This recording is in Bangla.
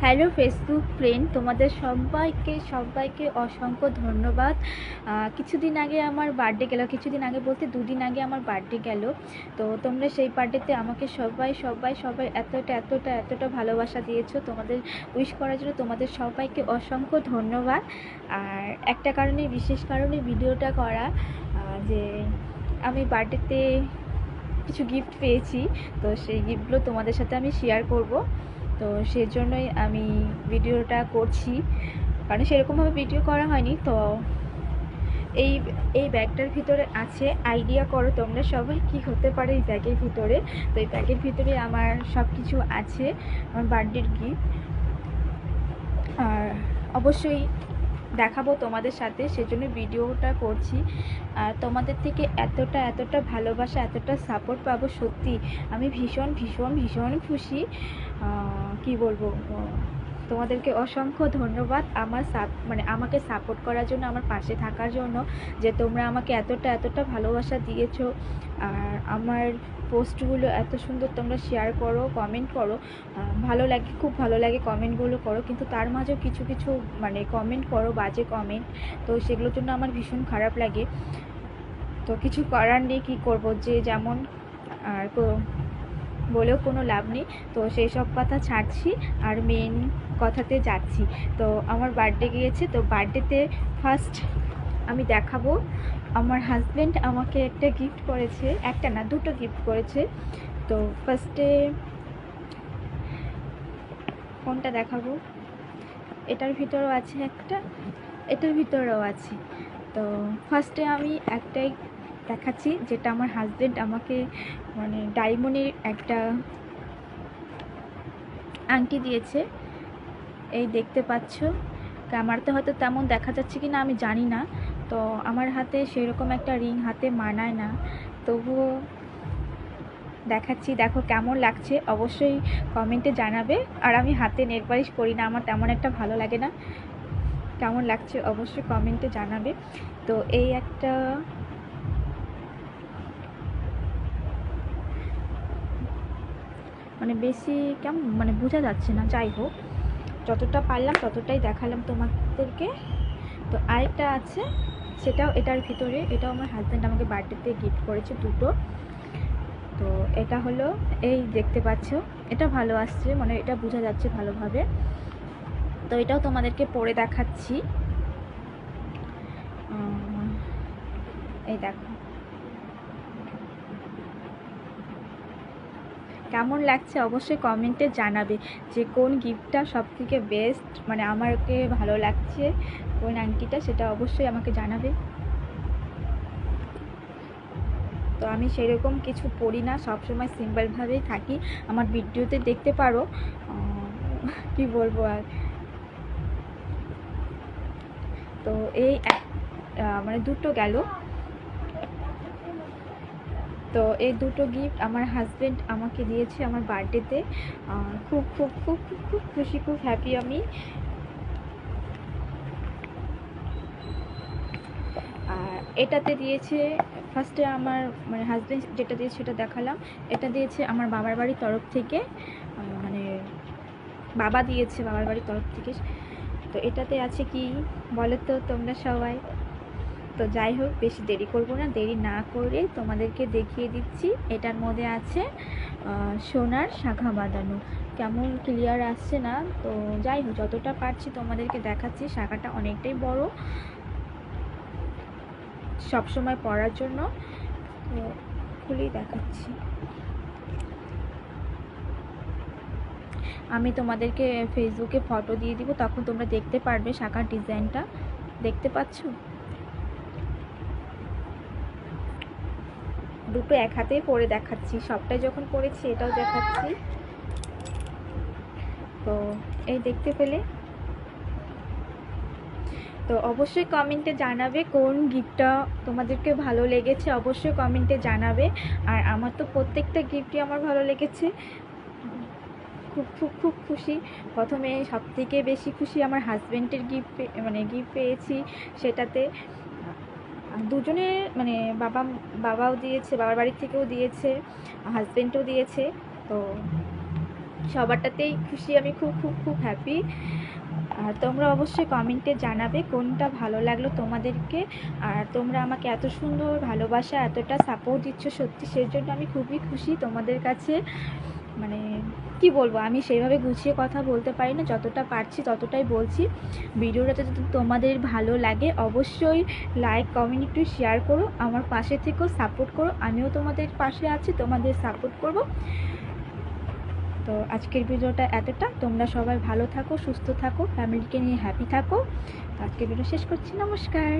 হ্যালো ফেসবুক ফ্রেন্ড, তোমাদের সবাইকে অসংখ্য ধন্যবাদ। কিছুদিন আগে আমার বার্থডে গেল, কিছুদিন আগে বলতে দুদিন আগে আমার বার্থডে গেল। তো তোমরা সেই বার্থডেতে আমাকে সবাই এতটা ভালোবাসা দিয়েছো। তোমাদের উইশ করার জন্য তোমাদের সবাইকে অসংখ্য ধন্যবাদ। আর একটা কারণে, বিশেষ কারণে ভিডিওটা করা, যে আমি বার্থডেতে কিছু গিফট পেয়েছি। তো সেই গিফটগুলো তোমাদের সাথে আমি শেয়ার করব। তো সেজন্যই আমি ভিডিওটা করছি, কারণ সেরকমভাবে ভিডিও করা হয়নি। তো এই এই ব্যাগটার ভিতরে আছে, আইডিয়া করো তোমরা সবাই কি হতে পারে এই ব্যাগের ভিতরে। তো এই ব্যাগের ভিতরে আমার সব কিছু আছে, আমার বার্থডের গিফট। আর অবশ্যই দেখাবো তোমাদের সাথে, সেজন্য ভিডিওটা করছি। আর তোমাদের থেকে এতটা ভালোবাসা, এতটা সাপোর্ট পাবো, সত্যি আমি ভীষণ খুশি। কি বলবো, তোমাদেরকে অসংখ্য ধন্যবাদ আমাকে সাপোর্ট করার জন্য, আমার পাশে থাকার জন্য, যে তোমরা আমাকে এতটা ভালোবাসা দিয়েছো। আর আমার পোস্টগুলো এত সুন্দর তোমরা শেয়ার করো, কমেন্ট করো, ভালো লাগে, খুব ভালো লাগে কমেন্টগুলো করো। কিন্তু তার মাঝেও কিছু কমেন্ট করো বাজে কমেন্ট, তো সেগুলোর জন্য আমার ভীষণ খারাপ লাগে। তো কিছু করার নেই, কী করবো, যে যেমন, আর বলেও কোনো লাভ নেই। তো সেই সব কথা ছাড়ছি, আর মেন কথাতে যাচ্ছি। তো আমার বার্থডে গিয়েছে, তো বার্থডেতে ফার্স্ট আমি দেখাবো, আমার হাজব্যান্ড আমাকে একটা গিফট করেছে, একটা না দুটো গিফট করেছে। তো ফার্স্টে কোনটা দেখাবো, এটার ভিতরেও আছে একটা, এটার ভিতরেও আছে। তো ফার্স্টে আমি একটাই দেখাচ্ছি, যেটা আমার হাজব্যান্ড আমাকে ডায়মন্ডের একটা আংটি দিয়েছে। এই দেখতে পাচ্ছ, ক্যামেরাতে হয়তো তেমন দেখা যাচ্ছে কি না আমি জানি না। তো আমার হাতে সেরকম একটা রিং হাতে মানায় না, তবুও দেখাচ্ছি, দেখো কেমন লাগছে অবশ্যই কমেন্টে জানাবে। আর আমি হাতে নেল পালিশ করি না, আমার তেমন একটা ভালো লাগে না। কেমন লাগছে অবশ্যই কমেন্টে জানাবে। তো এই একটা বেশি কেমন বোঝা যাচ্ছে না, যাই হোক যতটা পারলাম ততটাই দেখালাম তোমাদেরকে। তো আরেকটা আছে, সেটাও এটার ভিতরে, এটাও আমার হাজব্যান্ড আমাকে বার্থডেতে গিফট করেছে, দুটো। তো এটা হলো, এই দেখতে পাচ্ছ, এটা ভালো আসছে, এটা বোঝা যাচ্ছে ভালোভাবে। তো এটাও তোমাদেরকে পরে দেখাচ্ছি। এই দেখো কেমন লাগছে অবশ্যই কমেন্টে জানাবে, যে কোন গিফটটা সবথেকে বেস্ট, আমাকে ভালো লাগছে, কোন আংটিটা, সেটা অবশ্যই আমাকে জানাবে। তো আমি সেরকম কিছু পড়ি না, সবসময় সিম্পলভাবেই থাকি, আমার ভিডিওতে দেখতে পারো। কি বলবো আর। তো এই দুটো গেল। তো এই দুটো গিফট আমার হাজব্যান্ড আমাকে দিয়েছে আমার বার্থডেতে। খুব খুব খুব খুব খুব খুশি, খুব হ্যাপি আমি। আর এটাতে দিয়েছে, ফার্স্টে আমার হাজব্যান্ড যেটা দিয়েছে সেটা দেখালাম। এটা দিয়েছে আমার বাবার বাড়ির তরফ থেকে, বাবা দিয়েছে বাবার বাড়ির তরফ থেকে। তো এটাতে আছে কি বলো তো তোমরা সবাই। তো যাই হোক, বেশি দেরি করব না, দেরি না করে তোমাদেরকে দেখিয়ে দিচ্ছি। এটার মধ্যে আছে সোনার শাখা বাঁধানো। কেমন ক্লিয়ার আসছে না, তো যাই হোক যতটা পারছি তোমাদেরকে দেখাচ্ছি। শাখাটা অনেকটাই বড়, সব সময় পরার জন্য। তো খুলেই দেখাচ্ছি। আমি তোমাদেরকে ফেসবুকে ফটো দিয়ে দিব, তখন তোমরা দেখতে পারবে শাখার ডিজাইনটা। দেখতে পাচ্ছ, দুটো এক হাতেই পরে দেখাচ্ছি, সবটাই যখন পরেছি এটাও দেখাচ্ছি। তো এই দেখতে পেলে। তো অবশ্যই কমেন্টে জানাবে কোন গিফটটা তোমাদেরকে ভালো লেগেছে, অবশ্যই কমেন্টে জানাবে। আর আমার তো প্রত্যেকটা গিফটই আমার ভালো লেগেছে, খুব খুব খুব খুশি। প্রথমে সবথেকে বেশি খুশি আমার হাজব্যান্ডের গিফট পেয়েছি, সেটাতে দুজনে বাবাও দিয়েছে, বাবার বাড়ির থেকেও দিয়েছে, হাজব্যান্ডও দিয়েছে। তো সবারটাতেই খুশি, আমি খুব খুব খুব হ্যাপি। আর তোমরা অবশ্যই কমেন্টে জানাবে কোনটা ভালো লাগলো তোমাদেরকে। আর তোমরা আমাকে এত সুন্দর ভালোবাসা, এতটা সাপোর্ট দিচ্ছ, সত্যি সেই জন্য আমি খুবই খুশি তোমাদের কাছে। মানে কি বলবো, আমি সেইভাবে গুছিয়ে কথা বলতে পারি না, যতটা পারছি ততটাই বলছি। ভিডিওটা যদি তোমাদের ভালো লাগে অবশ্যই লাইক কমেন্ট একটু শেয়ার করো, আমার পাশে থেকেও সাপোর্ট করো, আমিও তোমাদের পাশে আছি, তোমাদের সাপোর্ট করব। তো আজকের ভিডিওটা এতটা, তোমরা সবাই ভালো থাকো, সুস্থ থাকো, ফ্যামিলিকে নিয়ে হ্যাপি থাকো। আজকের ভিডিও শেষ করছি, নমস্কার।